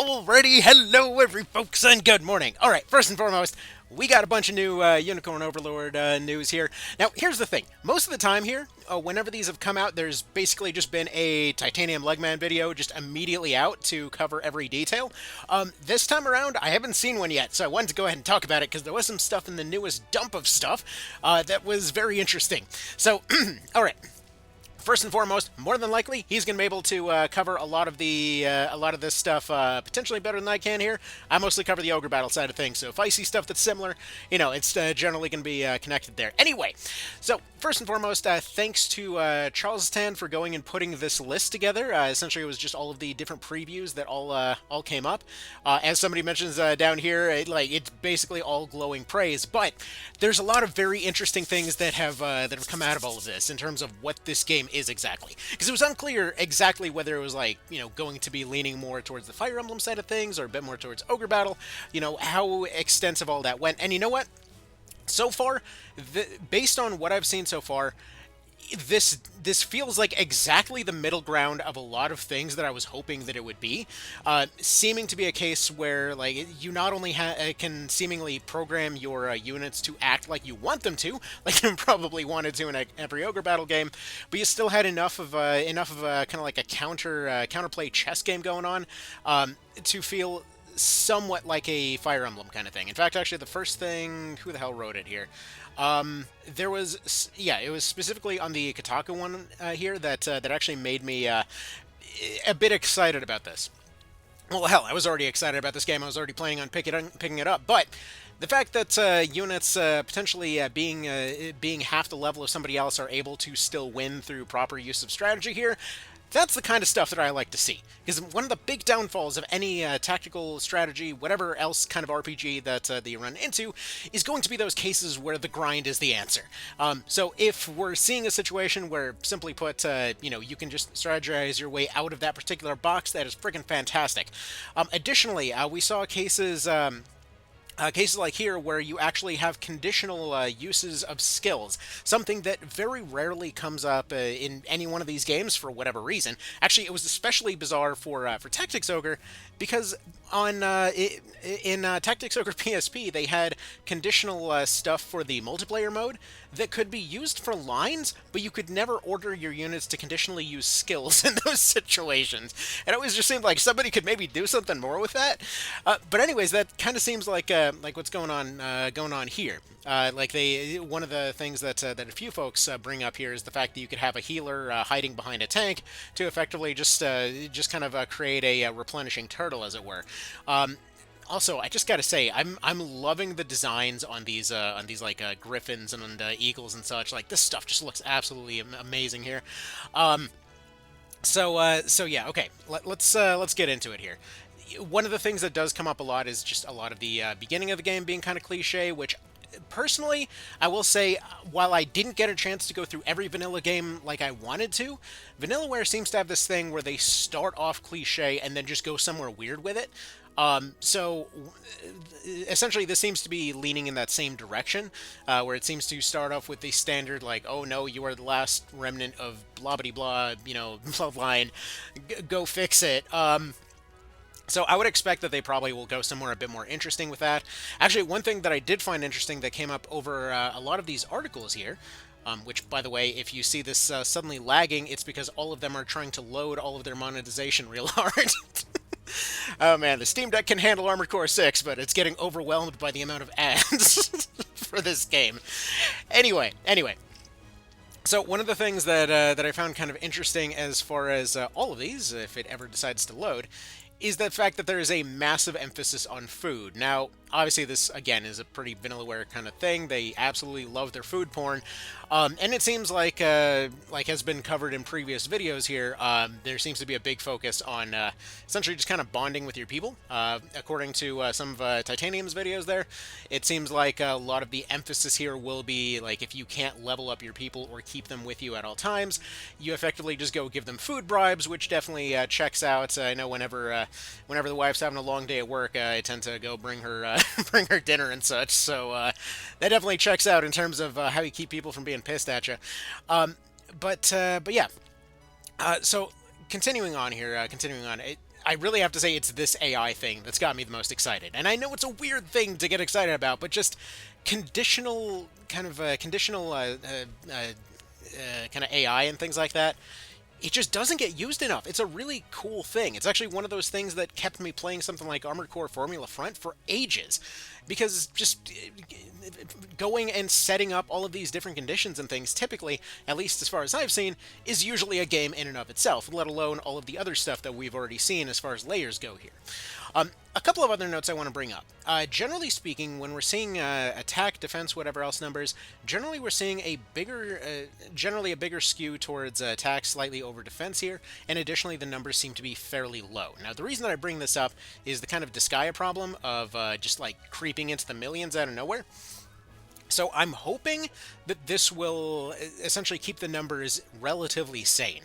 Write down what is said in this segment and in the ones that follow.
Alrighty, hello every folks and good morning. Alright, first and foremost, we got a bunch of new Unicorn Overlord news here. Now, here's the thing. Most of the time here, whenever these have come out, there's basically just been a Titanium Legman video just immediately out to cover every detail. This time around, I haven't seen one yet, so I wanted to go ahead and talk about it because there was some stuff in the newest dump of stuff that was very interesting. So, alright. First and foremost, more than likely, he's going to be able to cover a lot of this stuff potentially better than I can here. I mostly cover the ogre battle side of things, so if I see stuff that's similar, it's generally going to be connected there. Anyway, so first and foremost, thanks to Charles Tan for going and putting this list together. Essentially, it was just all of the different previews that all came up. As somebody mentions down here, it's basically all glowing praise. But there's a lot of very interesting things that have come out of all of this in terms of what this game is exactly, because it was unclear exactly whether it was going to be leaning more towards the Fire Emblem side of things or a bit more towards Ogre Battle, how extensive all that went. And you know what? So far, based on what I've seen so far, this feels like exactly the middle ground of a lot of things that I was hoping that it would be, seeming to be a case where you not only can seemingly program your units to act like you want them to, like you probably wanted to in every ogre battle game, but you still had enough of a kind of like a counterplay chess game going on to feel somewhat like a Fire Emblem kind of thing. In fact, actually, the first thing, who the hell wrote it here? It was specifically on the Kotaku one here that actually made me a bit excited about this. Well, hell, I was already excited about this game. I was already planning on picking it up, but the fact that units potentially being half the level of somebody else are able to still win through proper use of strategy here, that's the kind of stuff that I like to see. Because one of the big downfalls of any tactical strategy, whatever else kind of RPG that you run into, is going to be those cases where the grind is the answer. So if we're seeing a situation where, simply put, you can just strategize your way out of that particular box, that is friggin' fantastic. Additionally, we saw cases like here where you actually have conditional uses of skills, something that very rarely comes up in any one of these games for whatever reason. Actually, it was especially bizarre for Tactics Ogre, because in Tactics Ogre PSP they had conditional stuff for the multiplayer mode that could be used for lines, but you could never order your units to conditionally use skills in those situations. And it always just seemed like somebody could maybe do something more with that. But anyways, that kind of seems like what's going on here. One of the things that a few folks bring up here is the fact that you could have a healer hiding behind a tank to effectively just kind of create a replenishing turtle, as it were. Also, I just gotta say, I'm loving the designs on these griffins and eagles and such. Like, this stuff just looks absolutely amazing here. So yeah, okay. Let's get into it here. One of the things that does come up a lot is just a lot of the beginning of the game being kind of cliche, which personally, I will say, while I didn't get a chance to go through every vanilla game like I wanted to, Vanillaware seems to have this thing where they start off cliche and then just go somewhere weird with it. So essentially this seems to be leaning in that same direction, where it seems to start off with the standard, like, oh no, you are the last remnant of blah blah blah, bloodline, go fix it. So I would expect that they probably will go somewhere a bit more interesting with that. Actually, one thing that I did find interesting that came up over a lot of these articles here, which, by the way, if you see this suddenly lagging, it's because all of them are trying to load all of their monetization real hard. Oh man, the Steam Deck can handle Armored Core 6, but it's getting overwhelmed by the amount of ads for this game. Anyway. So one of the things that I found kind of interesting as far as all of these, if it ever decides to load, is the fact that there is a massive emphasis on food. Now, obviously this, again, is a pretty Vanillaware kind of thing. They absolutely love their food porn. And it seems like has been covered in previous videos here, there seems to be a big focus on essentially just kind of bonding with your people. According to some of Titanium's videos there, it seems like a lot of the emphasis here will be, like, if you can't level up your people or keep them with you at all times, you effectively just go give them food bribes, which definitely checks out. I know whenever the wife's having a long day at work, I tend to go bring her bring her dinner and such. So that definitely checks out in terms of how you keep people from being pissed at you. But yeah. So continuing on here, I really have to say it's this AI thing that's got me the most excited. And I know it's a weird thing to get excited about, but just conditional kind of AI and things like that, it just doesn't get used enough. It's a really cool thing. It's actually one of those things that kept me playing something like Armored Core Formula Front for ages. Because just going and setting up all of these different conditions and things, typically, at least as far as I've seen, is usually a game in and of itself, let alone all of the other stuff that we've already seen as far as layers go here. A couple of other notes I want to bring up. Generally speaking, when we're seeing attack, defense, whatever else numbers, generally we're seeing generally a bigger skew towards attack, slightly over defense here, and additionally the numbers seem to be fairly low. Now, the reason that I bring this up is the kind of Disgaea problem of just like creeping into the millions out of nowhere. So I'm hoping that this will essentially keep the numbers relatively sane.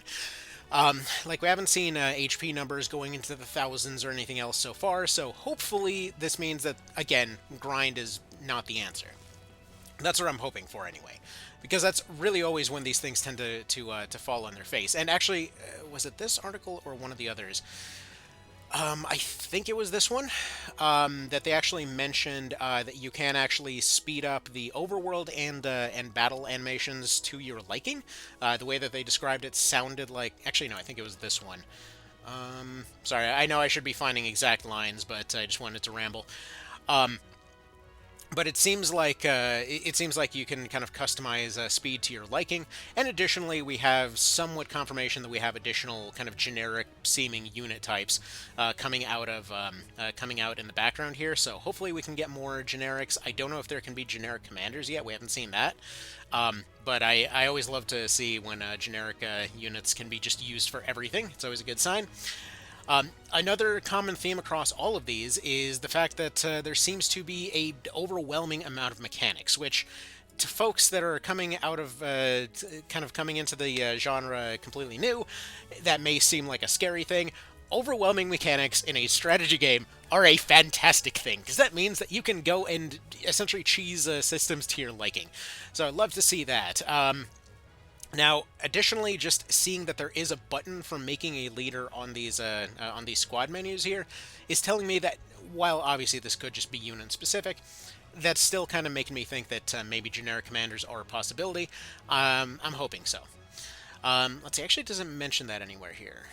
Like, we haven't seen HP numbers going into the thousands or anything else so far, so hopefully this means that, again, grind is not the answer. That's what I'm hoping for anyway, because that's really always when these things tend to fall on their face. And actually, was it this article or one of the others? I think it was this one, that they actually mentioned that you can actually speed up the overworld and battle animations to your liking. The way that they described it sounded like... Actually, no, I think it was this one. Sorry, I know I should be finding exact lines, but I just wanted to ramble. But it seems like you can kind of customize speed to your liking, and additionally we have somewhat confirmation that we have additional kind of generic seeming unit types coming out in the background here. So hopefully we can get more generics. I don't know if there can be generic commanders yet. We haven't seen that. But I always love to see when generic units can be just used for everything. It's always a good sign. Another common theme across all of these is the fact that there seems to be a overwhelming amount of mechanics, which to folks that are coming out of coming into the genre completely new, that may seem like a scary thing. Overwhelming mechanics in a strategy game are a fantastic thing, because that means that you can go and essentially cheese systems to your liking. So I'd love to see that. Now, additionally, just seeing that there is a button for making a leader on these squad menus here is telling me that, while obviously this could just be unit specific, that's still kind of making me think that maybe generic commanders are a possibility. I'm hoping so. Let's see, actually it doesn't mention that anywhere here.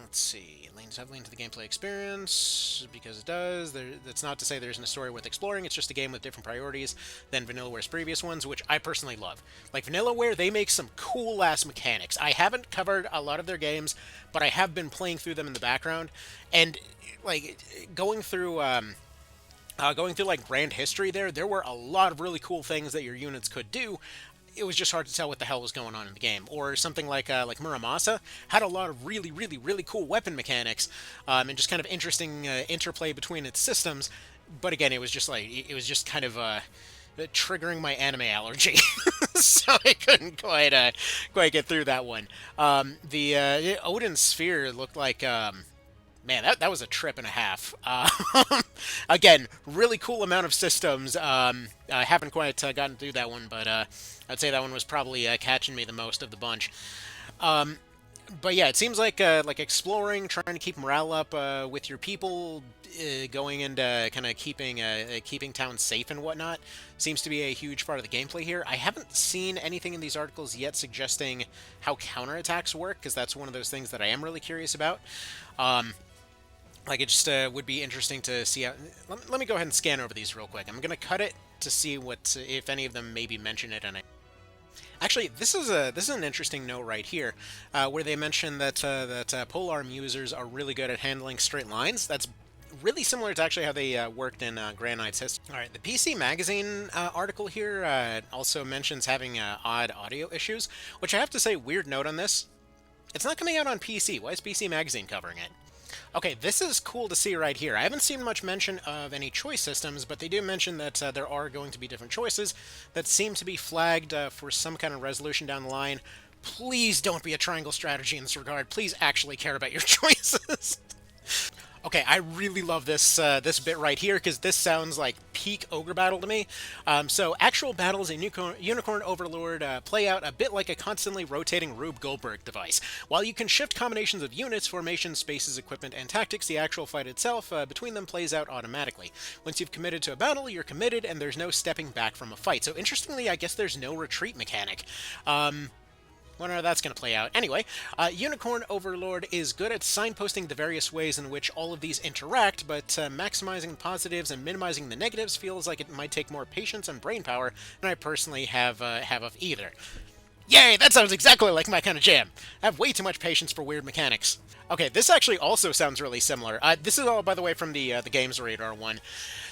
Let's see, it leans heavily into the gameplay experience, because it does. That's not to say there isn't a story worth exploring, it's just a game with different priorities than Vanillaware's previous ones, which I personally love. Like, Vanillaware, they make some cool-ass mechanics. I haven't covered a lot of their games, but I have been playing through them in the background, and, like, going through like brand history there were a lot of really cool things that your units could do. It was just hard to tell what the hell was going on in the game. Or something like Muramasa had a lot of really, really, really cool weapon mechanics, and just kind of interesting interplay between its systems. But again, it was just kind of triggering my anime allergy, so I couldn't quite get through that one. The Odin Sphere looked like... Man, that was a trip and a half. Again, really cool amount of systems. I haven't quite gotten through that one, but I'd say that one was probably catching me the most of the bunch. But yeah, it seems like exploring, trying to keep morale up with your people, going and kind of keeping towns safe and whatnot seems to be a huge part of the gameplay here. I haven't seen anything in these articles yet suggesting how counterattacks work, because that's one of those things that I am really curious about. Like, it just would be interesting to see how... Let me go ahead and scan over these real quick. I'm going to cut it to see if any of them maybe mention it. And actually, this is an interesting note right here, where they mention that polearm users are really good at handling straight lines. That's really similar to actually how they worked in Grand Knight's history. All right, the PC Magazine article here also mentions having odd audio issues, which I have to say, weird note on this. It's not coming out on PC. Why is PC Magazine covering it? Okay, this is cool to see right here. I haven't seen much mention of any choice systems, but they do mention that there are going to be different choices that seem to be flagged for some kind of resolution down the line. Please don't be a triangle strategy in this regard. Please actually care about your choices. Okay, I really love this bit right here because this sounds like peak ogre battle to me. So actual battles in Unicorn Overlord play out a bit like a constantly rotating Rube Goldberg device. While you can shift combinations of units, formations, spaces, equipment, and tactics, the actual fight itself between them plays out automatically. Once you've committed to a battle, you're committed, and there's no stepping back from a fight. So interestingly, I guess there's no retreat mechanic. Wonder how that's going to play out. Anyway, Unicorn Overlord is good at signposting the various ways in which all of these interact, but maximizing the positives and minimizing the negatives feels like it might take more patience and brain power than I personally have of either. Yay, that sounds exactly like my kind of jam. I have way too much patience for weird mechanics. Okay, this actually also sounds really similar. This is all, by the way, from the Games Radar one.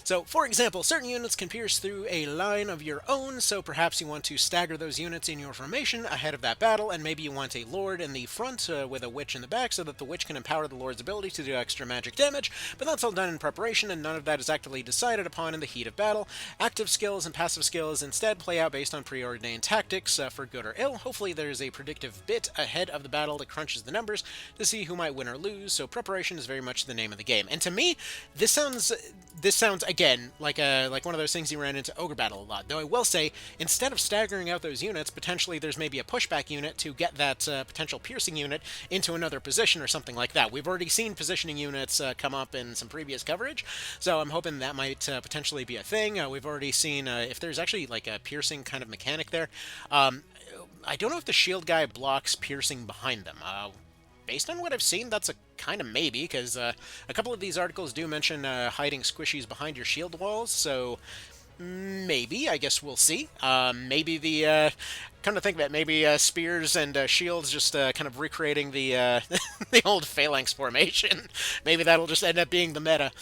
So, for example, certain units can pierce through a line of your own, so perhaps you want to stagger those units in your formation ahead of that battle, and maybe you want a Lord in the front with a Witch in the back so that the Witch can empower the Lord's ability to do extra magic damage, but that's all done in preparation, and none of that is actively decided upon in the heat of battle. Active skills and passive skills instead play out based on preordained tactics, for good or ill. Hopefully there's a predictive bit ahead of the battle that crunches the numbers to see who might win or lose, so preparation is very much the name of the game. And to me, this sounds again like one of those things you ran into ogre battle a lot. Though I will say, instead of staggering out those units, potentially there's maybe a pushback unit to get that potential piercing unit into another position or something like that. We've already seen positioning units come up in some previous coverage, so I'm hoping that might potentially be a thing. We've already seen if there's actually like a piercing kind of mechanic there. I don't know if the shield guy blocks piercing behind them. Based on what I've seen, that's a kind of maybe, because a couple of these articles do mention hiding squishies behind your shield walls, so maybe, I guess we'll see. Maybe come to think of it, maybe spears and shields just kind of recreating the the old phalanx formation. Maybe that'll just end up being the meta.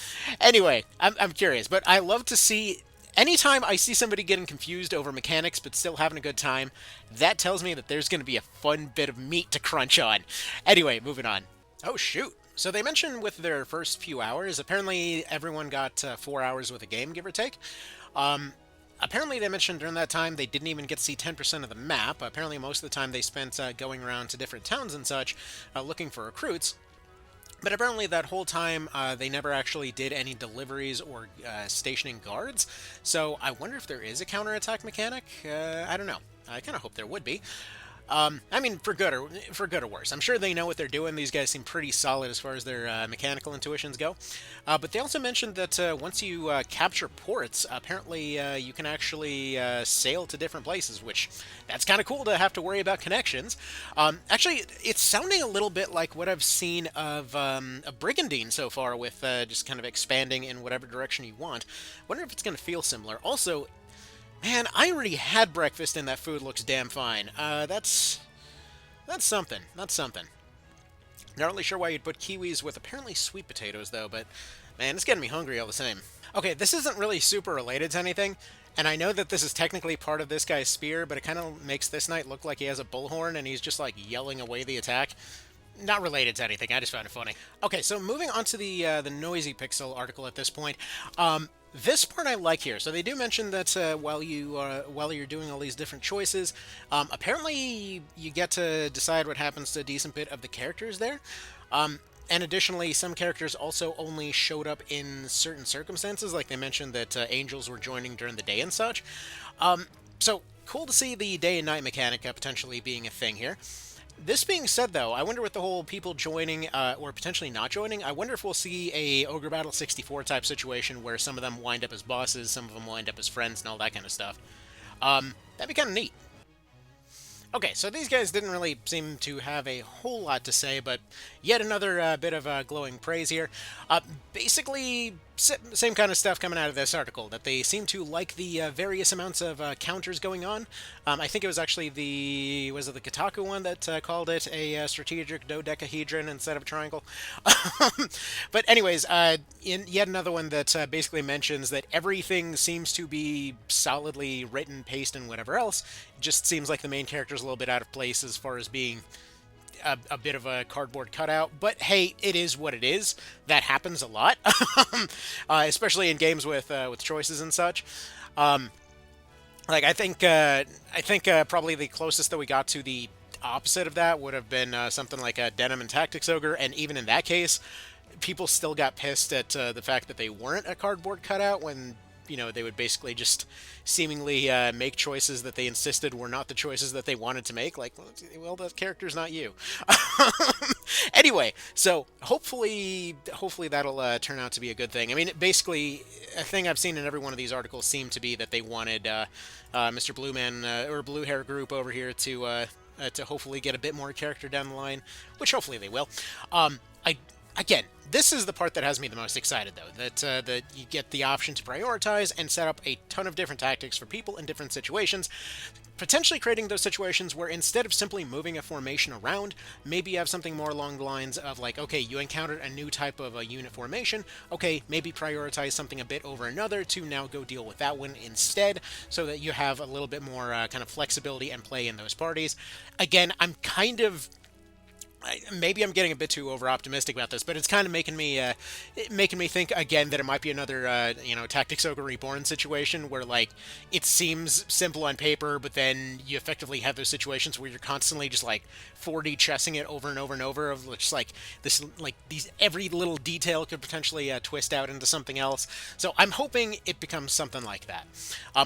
Anyway, I'm curious, but I love to see. Anytime I see somebody getting confused over mechanics but still having a good time, that tells me that there's going to be a fun bit of meat to crunch on. Anyway, moving on. Oh, shoot. So they mentioned with their first few hours, apparently everyone got 4 hours with a game, give or take. Apparently they mentioned during that time they didn't even get to see 10% of the map. Apparently most of the time they spent going around to different towns and such, looking for recruits. But apparently that whole time, they never actually did any deliveries or stationing guards. So I wonder if there is a counterattack mechanic. I don't know. I kind of hope there would be. I mean, for good or worse. I'm sure they know what they're doing. These guys seem pretty solid as far as their mechanical intuitions go. But they also mentioned that once you capture ports, apparently you can actually sail to different places, which that's kind of cool to have to worry about connections. Actually, it's sounding a little bit like what I've seen of a Brigandine so far, with just kind of expanding in whatever direction you want. Wonder if it's going to feel similar. Also, man, I already had breakfast and that food looks damn fine. That's something. That's something. Not really sure why you'd put kiwis with apparently sweet potatoes, though, but man, it's getting me hungry all the same. Okay, this isn't really super related to anything, and I know that this is technically part of this guy's spear, but it kind of makes this knight look like he has a bullhorn and he's just like yelling away the attack. Not related to anything, I just found it funny. Okay, so moving on to the Noisy Pixel article at this point. This part I like here. So they do mention that while you're doing all these different choices, apparently you get to decide what happens to a decent bit of the characters there. And additionally, some characters also only showed up in certain circumstances, like they mentioned that angels were joining during the day and such. So cool to see the day and night mechanic potentially being a thing here. This being said, though, I wonder with the whole people joining or potentially not joining, I wonder if we'll see a Ogre Battle 64 type situation where some of them wind up as bosses, some of them wind up as friends, and all that kind of stuff. That'd be kind of neat. Okay, so these guys didn't really seem to have a whole lot to say, but yet another bit of glowing praise here. Basically, same kind of stuff coming out of this article, that they seem to like the various amounts of counters going on. I think it was actually the Kotaku one that called it a strategic dodecahedron instead of a triangle. But anyways, in yet another one that basically mentions that everything seems to be solidly written, paced, and whatever else. It just seems like the main character is a little bit out of place as far as being a bit of a cardboard cutout, but hey, it is what it is. That happens a lot, especially in games with choices and such. Like I think probably the closest that we got to the opposite of that would have been something like a Denim and Tactics Ogre, and even in that case, people still got pissed at the fact that they weren't a cardboard cutout when they would basically just seemingly make choices that they insisted were not the choices that they wanted to make. Like, well, that character's not you. Anyway, so hopefully that'll turn out to be a good thing. I mean, basically, a thing I've seen in every one of these articles seemed to be that they wanted Mr. Blue Man or Blue Hair Group over here to hopefully get a bit more character down the line, which hopefully they will. I Again, this is the part that has me the most excited, though, that you get the option to prioritize and set up a ton of different tactics for people in different situations, potentially creating those situations where instead of simply moving a formation around, maybe you have something more along the lines of like, okay, you encountered a new type of a unit formation, okay, maybe prioritize something a bit over another to now go deal with that one instead, so that you have a little bit more kind of flexibility and play in those parties. Again, maybe I'm getting a bit too over optimistic about this, but it's kind of making me think again that it might be another Tactics Ogre Reborn situation where like it seems simple on paper, but then you effectively have those situations where you're constantly just like 4D chessing it over and over and over of just like this, like these every little detail could potentially twist out into something else. So I'm hoping it becomes something like that.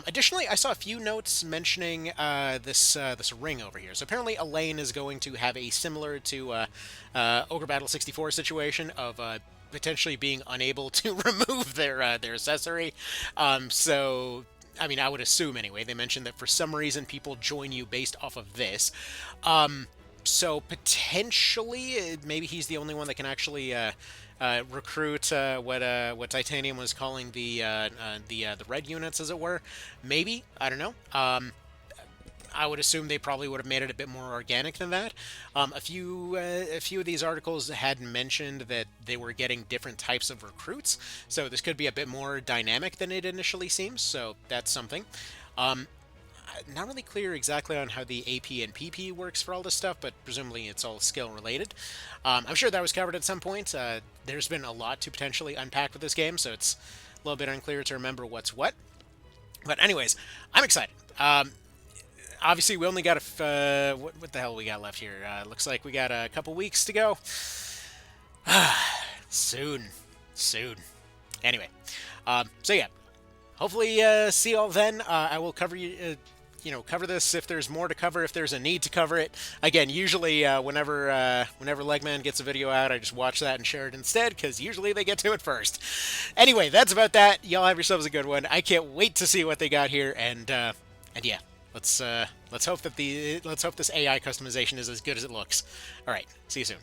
Additionally, I saw a few notes mentioning this ring over here. So apparently Elaine is going to have a similar to Ogre Battle 64 situation of potentially being unable to remove their accessory. So, I mean, I would assume anyway. They mentioned that for some reason people join you based off of this. So potentially, maybe he's the only one that can actually recruit what Titanium was calling the red units, as it were. Maybe, I don't know. I would assume they probably would have made it a bit more organic than that. A few of these articles had mentioned that they were getting different types of recruits, so this could be a bit more dynamic than it initially seems. So that's something. Not really clear exactly on how the AP and PP works for all this stuff, but presumably it's all skill related. I'm sure that was covered at some point. There's been a lot to potentially unpack with this game, so it's a little bit unclear to remember what's what. But anyways, I'm excited. Obviously, we only got what the hell we got left here? Looks like we got a couple weeks to go. Soon. Anyway, so yeah, hopefully see you all then. I will cover cover this if there's more to cover, if there's a need to cover it. Again, usually whenever Legman gets a video out, I just watch that and share it instead, because usually they get to it first. Anyway, that's about that. Y'all have yourselves a good one. I can't wait to see what they got here, and yeah. Let's hope that this AI customization is as good as it looks. All right, see you soon.